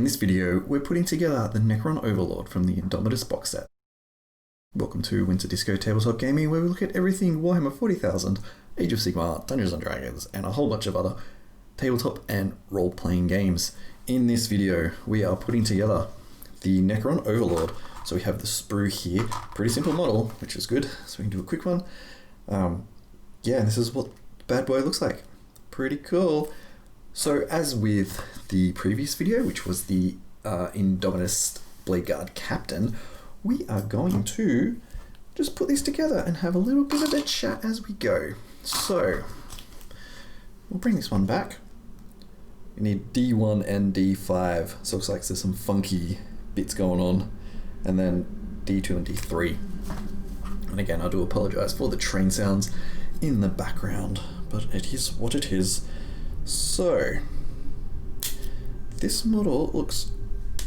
In this video, we're putting together the Necron Overlord from the Indomitus box set. Welcome to Winter Disco Tabletop Gaming, where we look at everything Warhammer 40,000, Age of Sigmar, Dungeons & Dragons, and a whole bunch of other tabletop and role-playing games. In this video, we are putting together the Necron Overlord. So we have the sprue here, pretty simple model, which is good, so we can do a quick one. Yeah, this is what the bad boy looks like. Pretty cool. So as with the previous video, which was the Indomitus Blade Guard Captain, we are going to just put these together and have a little bit of a chat as we go. So we'll bring this one back. We need D1 and D5, so it looks like there's some funky bits going on, and then D2 and D3. And again, I do apologize for the train sounds in the background, but it is what it is. So this model looks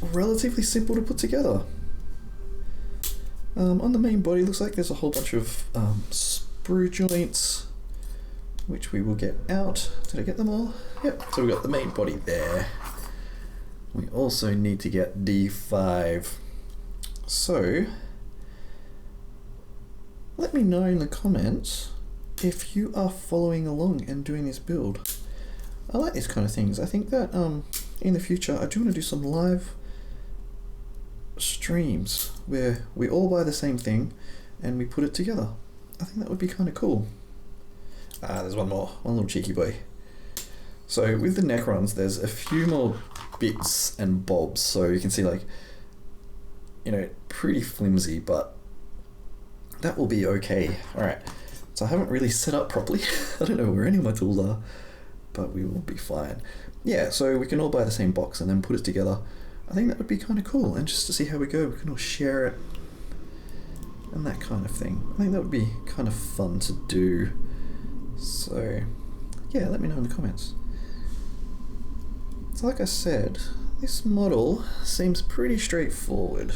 relatively simple to put together. On the main body, looks like there's a whole bunch of sprue joints, which we will get out. Did I get them all? Yep, so we've got the main body there. We also need to get D5. So let me know in the comments if you are following along and doing this build. I like these kind of things. I think that in the future I do want to do some live streams where we all buy the same thing and we put it together. I think that would be kind of cool. There's one little cheeky boy. So with the Necrons, there's a few more bits and bobs, so you can see, like, you know, pretty flimsy, but that will be okay. Alright, so I haven't really set up properly. I don't know where any of my tools are, but we will be fine. Yeah, so we can all buy the same box and then put it together. I think that would be kind of cool, and just to see how we go, we can all share it and that kind of thing. I think that would be kind of fun to do. So yeah, let me know in the comments. So like I said, this model seems pretty straightforward.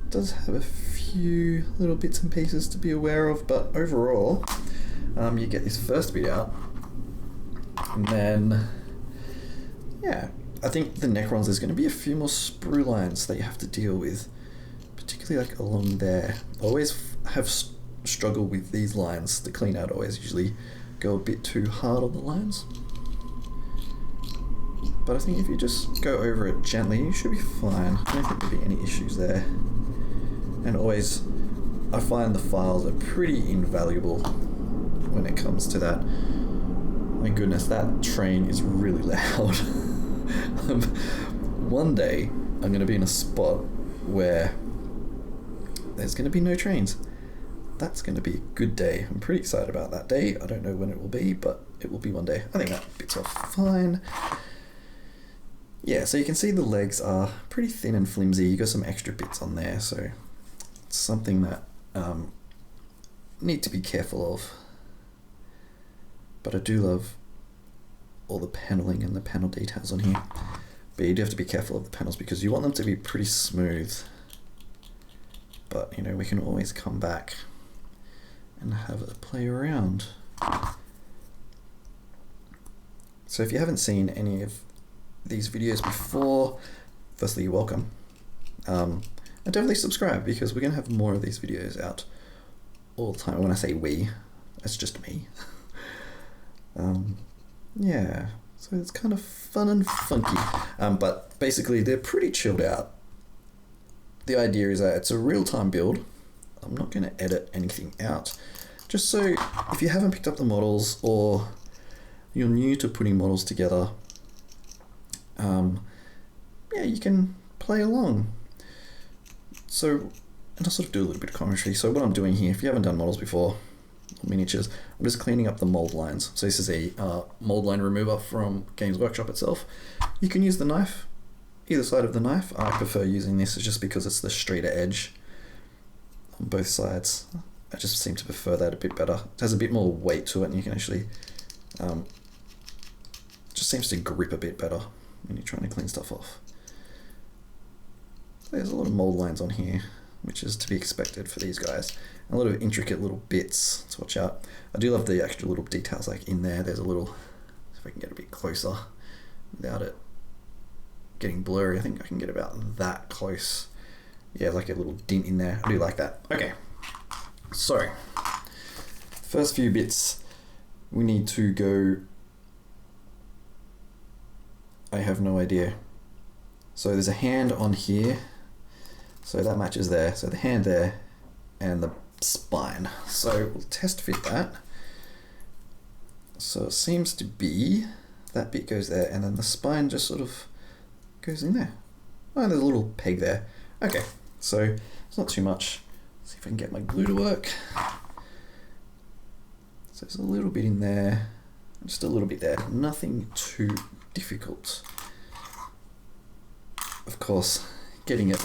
Does have a few little bits and pieces to be aware of, but overall, you get this first bit out, and then yeah, I think the Necrons, there's going to be a few more sprue lines that you have to deal with, particularly like along there. I always have struggled with these lines. The clean out always usually go a bit too hard on the lines, but I think if you just go over it gently, you should be fine. I don't think there'll be any issues there. And always, I find the files are pretty invaluable when it comes to that. My goodness, that train is really loud. One day, I'm going to be in a spot where there's going to be no trains. That's going to be a good day. I'm pretty excited about that day. I don't know when it will be, but it will be one day. I think that bit's off fine. Yeah, so you can see the legs are pretty thin and flimsy. You got some extra bits on there, so it's something that need to be careful of. But I do love all the paneling and the panel details on here. But you do have to be careful of the panels because you want them to be pretty smooth. But, you know, we can always come back and have a play around. So if you haven't seen any of these videos before, firstly, you're welcome. And definitely subscribe, because we're going to have more of these videos out all the time. When I say we, it's just me. Yeah, so it's kind of fun and funky, but basically they're pretty chilled out. The idea is that it's a real-time build. I'm not going to edit anything out, just so if you haven't picked up the models or you're new to putting models together, yeah, you can play along. So, and I'll sort of do a little bit of commentary. So what I'm doing here, if you haven't done models before, miniatures, I'm just cleaning up the mold lines. So this is a mold line remover from Games Workshop itself. You can use the knife, either side of the knife. I prefer using this just because it's the straighter edge on both sides. I just seem to prefer that a bit better. It has a bit more weight to it, and you can actually just seems to grip a bit better when you're trying to clean stuff off. There's a lot of mold lines on here, which is to be expected for these guys. A lot of intricate little bits to watch out. I do love the extra little details, like in there, there's a little, if I can get a bit closer, without it getting blurry. I think I can get about that close. Yeah, like a little dint in there. I do like that. Okay, so first few bits we need to go. I have no idea. So there's a hand on here, so that matches there. So the hand there and the spine. So we'll test fit that. So it seems to be that bit goes there, and then the spine just sort of goes in there. Oh, there's a little peg there. Okay, so it's not too much. Let's see if I can get my glue to work. So there's a little bit in there, just a little bit there. Nothing too difficult. Of course, getting it,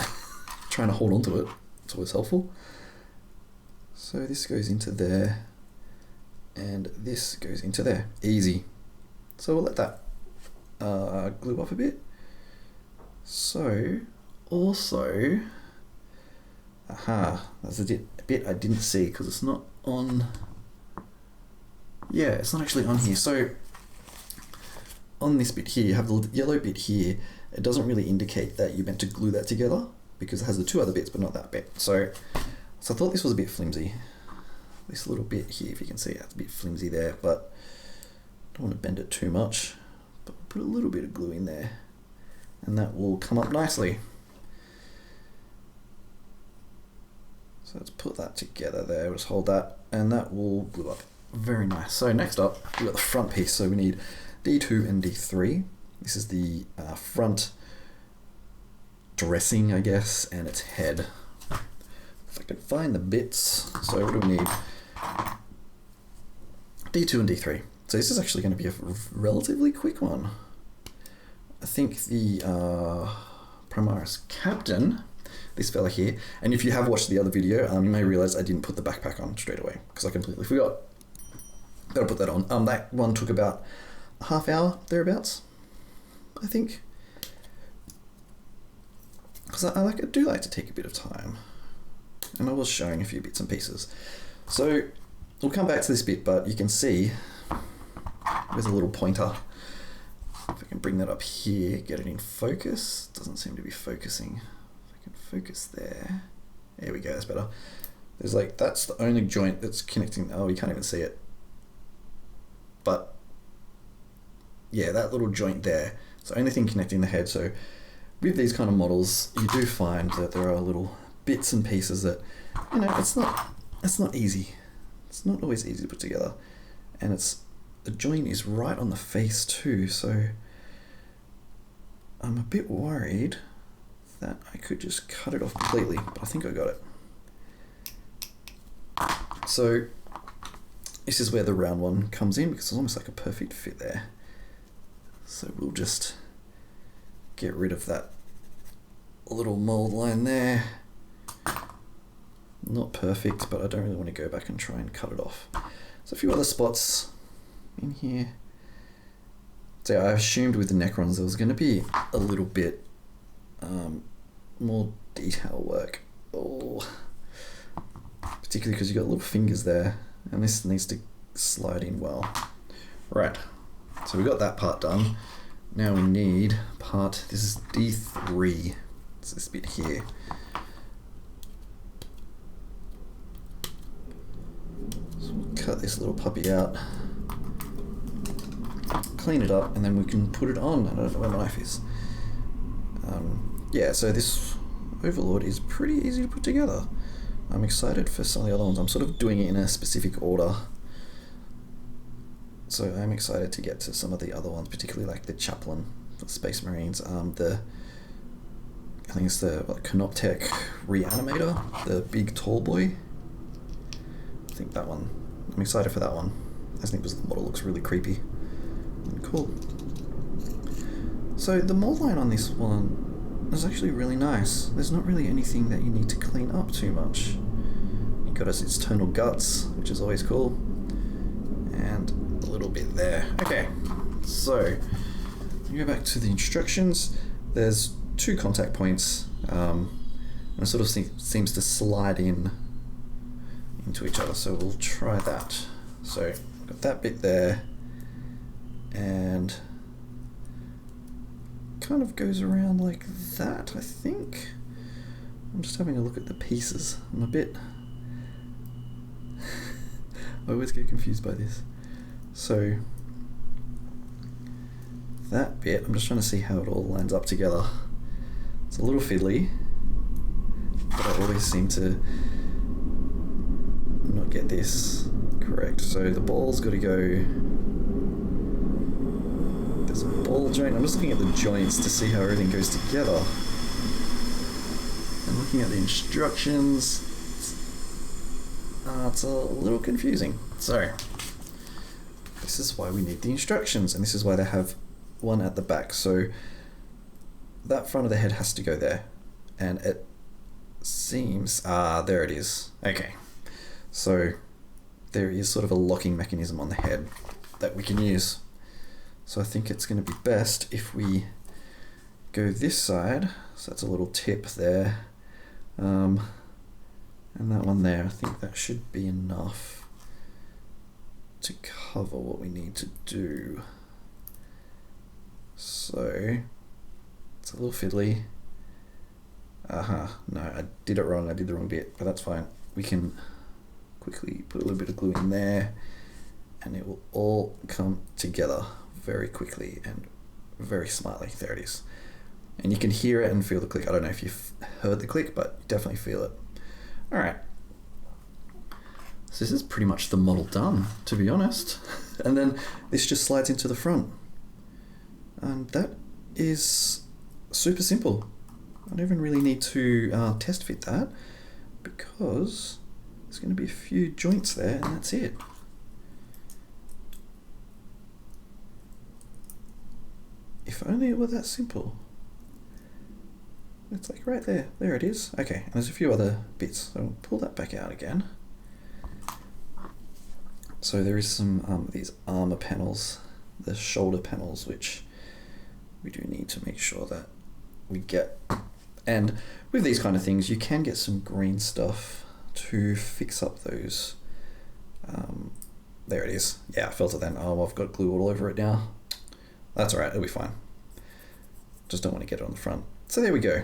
trying to hold on to it, it's always helpful. So this goes into there, and this goes into there. Easy. So we'll let that glue up a bit. So, also, that's a bit I didn't see because it's not on. Yeah, it's not actually on here. So, on this bit here, you have the yellow bit here. It doesn't really indicate that you meant to glue that together because it has the two other bits, but not that bit. So I thought this was a bit flimsy. This little bit here, if you can see, it's a bit flimsy there, but I don't want to bend it too much. But we'll put a little bit of glue in there, and that will come up nicely. So let's put that together there. We'll just hold that, and that will glue up. Very nice. So next up, we've got the front piece. So we need D2 and D3. This is the front dressing, I guess, and its head. If I can find the bits. So what do we need? D2 and D3. So this is actually going to be a relatively quick one. I think the Primaris Captain, this fella here, and if you have watched the other video, you may realize I didn't put the backpack on straight away because I completely forgot. Gotta put that on. That one took about a half hour, thereabouts, I think. Because I do like to take a bit of time. And I was showing a few bits and pieces. So we'll come back to this bit, but you can see there's a little pointer. If I can bring that up here, get it in focus. Doesn't seem to be focusing. If I can focus there. There we go, that's better. There's like, that's the only joint that's connecting. Oh, you can't even see it. But yeah, that little joint there. It's the only thing connecting the head. So with these kind of models, you do find that there are little bits and pieces that, you know, it's not easy. It's not always easy to put together. And the joint is right on the face too, so I'm a bit worried that I could just cut it off completely, but I think I got it. So this is where the round one comes in because it's almost like a perfect fit there. So we'll just get rid of that little mold line there. Not perfect, but I don't really want to go back and try and cut it off. So a few other spots in here. So I assumed with the Necrons there was going to be a little bit more detail work. Oh, particularly because you've got little fingers there, and this needs to slide in well. Right, so we got that part done. Now we need part, this is D3. It's this bit here. So we'll cut this little puppy out, clean it up, and then we can put it on. I don't know where my knife is. Yeah, so this Overlord is pretty easy to put together. I'm excited for some of the other ones. I'm sort of doing it in a specific order. So I'm excited to get to some of the other ones, particularly like the Chaplain for Space Marines. I think it's the Canoptech Reanimator, the big tall boy. I think that one. I'm excited for that one. I think the model looks really creepy and cool. So the mold line on this one is actually really nice. There's not really anything that you need to clean up too much. You've got its external guts, which is always cool, and a little bit there. Okay, so you go back to the instructions. There's 2 contact points, and it sort of seems to slide into each other. So we'll try that. So got that bit there, and kind of goes around like that, I think. I'm just having a look at the pieces. I'm a bit... I always get confused by this. So, that bit, I'm just trying to see how it all lines up together. It's a little fiddly, but I always seem to not get this correct. So the ball's got to go... There's a ball joint. I'm just looking at the joints to see how everything goes together. And looking at the instructions, it's a little confusing. So, this is why we need the instructions, and this is why they have one at the back. So, that front of the head has to go there. And it seems... there it is. Okay. So, there is sort of a locking mechanism on the head that we can use. So I think it's going to be best if we go this side. So that's a little tip there. And that one there, I think that should be enough to cover what we need to do. So, it's a little fiddly. No, I did it wrong. I did the wrong bit, but that's fine. We can quickly put a little bit of glue in there, and it will all come together very quickly and very smartly. There it is. And you can hear it and feel the click. I don't know if you've heard the click, but you definitely feel it. Alright. So this is pretty much the model done, to be honest. And then this just slides into the front. And that is super simple. I don't even really need to test fit that, because there's going to be a few joints there and that's it. If only it were that simple. It's like right there. There it is. Okay, and there's a few other bits. So I'll pull that back out again. So there is some these armor panels, the shoulder panels, which we do need to make sure that we get. And with these kind of things, you can get some green stuff to fix up those. There it is. Yeah, I felt it then. Oh, I've got glue all over it now. That's alright, it'll be fine. Just don't want to get it on the front. So there we go.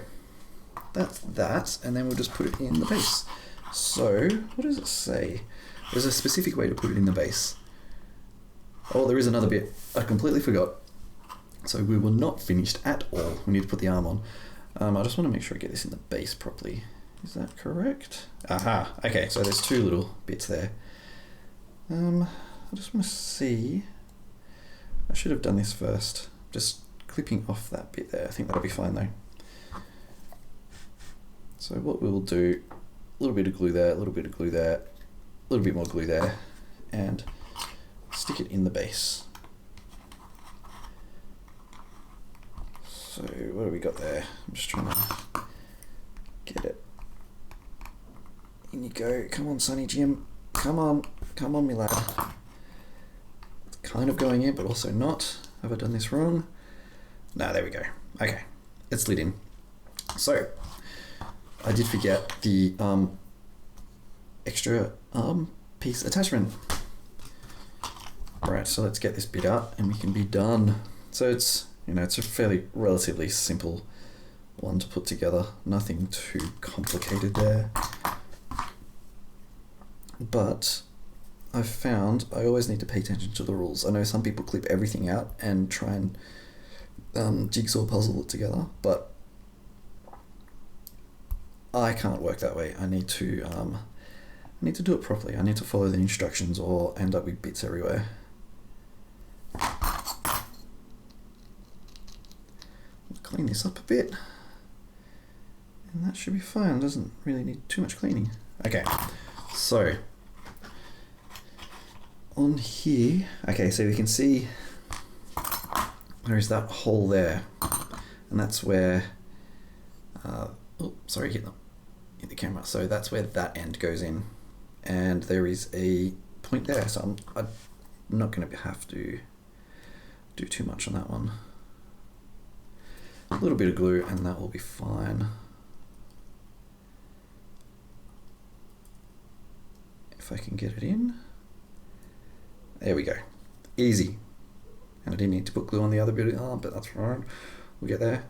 That's that, and then we'll just put it in the base. So, what does it say? There's a specific way to put it in the base. Oh, there is another bit. I completely forgot. So we were not finished at all. We need to put the arm on. I just want to make sure I get this in the base properly. Is that correct? Aha! Okay, so there's two little bits there. I just want to see... I should have done this first. Just clipping off that bit there. I think that'll be fine though. So what we'll do, a little bit of glue there, a little bit of glue there, a little bit more glue there, and stick it in the base. So what do we got there? I'm just trying to get it. In you go. Come on, Sonny Jim. Come on. Come on, me lad. It's kind of going in, but also not. Have I done this wrong? No, there we go. Okay, it's slid in. So, I did forget the extra piece attachment. Right, so let's get this bit out and we can be done. So it's, it's a fairly relatively simple one to put together. Nothing too complicated there. But I've found I always need to pay attention to the rules. I know some people clip everything out and try and jigsaw puzzle it together, but I can't work that way. I need to do it properly. I need to follow the instructions or end up with bits everywhere. Clean this up a bit, and that should be fine. It doesn't really need too much cleaning. Okay, so on here, okay, so we can see there is that hole there, and that's where oh, sorry, hit the camera. So that's where that end goes in, and there is a point there. So I'm not going to have to do too much on that one. A little bit of glue, and that will be fine. If I can get it in. There we go. Easy. And I didn't need to put glue on the other bit, but that's fine. we'll get there.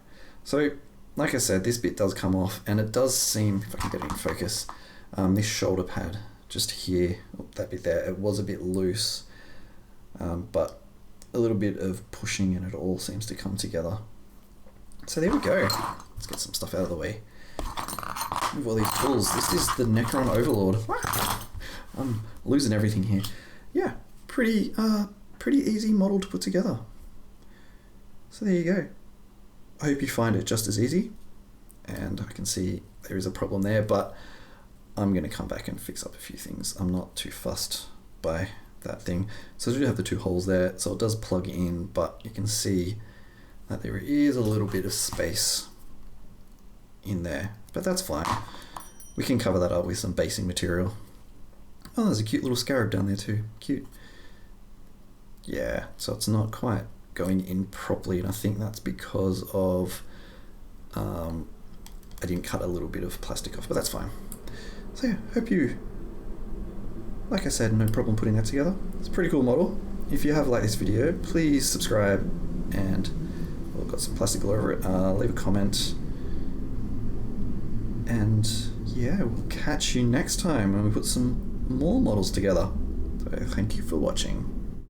So, like I said, this bit does come off, and it does seem, if I can get it in focus, this shoulder pad just here, that bit there, it was a bit loose, but a little bit of pushing and it all seems to come together. So there we go. Let's get some stuff out of the way. Move all these tools. This is the Necron Overlord. I'm losing everything here. Yeah, pretty easy model to put together. So there you go. I hope you find it just as easy. And I can see there is a problem there, but I'm going to come back and fix up a few things. I'm not too fussed by that thing. So I do have the two holes there, so it does plug in, but you can see that there is a little bit of space in there, but that's fine. We can cover that up with some basing material. Oh, there's a cute little scarab down there too. Cute. Yeah, so it's not quite going in properly, and I think that's because of I didn't cut a little bit of plastic off, but that's fine. So yeah, hope you, like I said, no problem putting that together. It's a pretty cool model. If you have liked this video, please subscribe, and we've got some plastic all over it. Leave a comment, and yeah, we'll catch you next time when we put some more models together. So thank you for watching.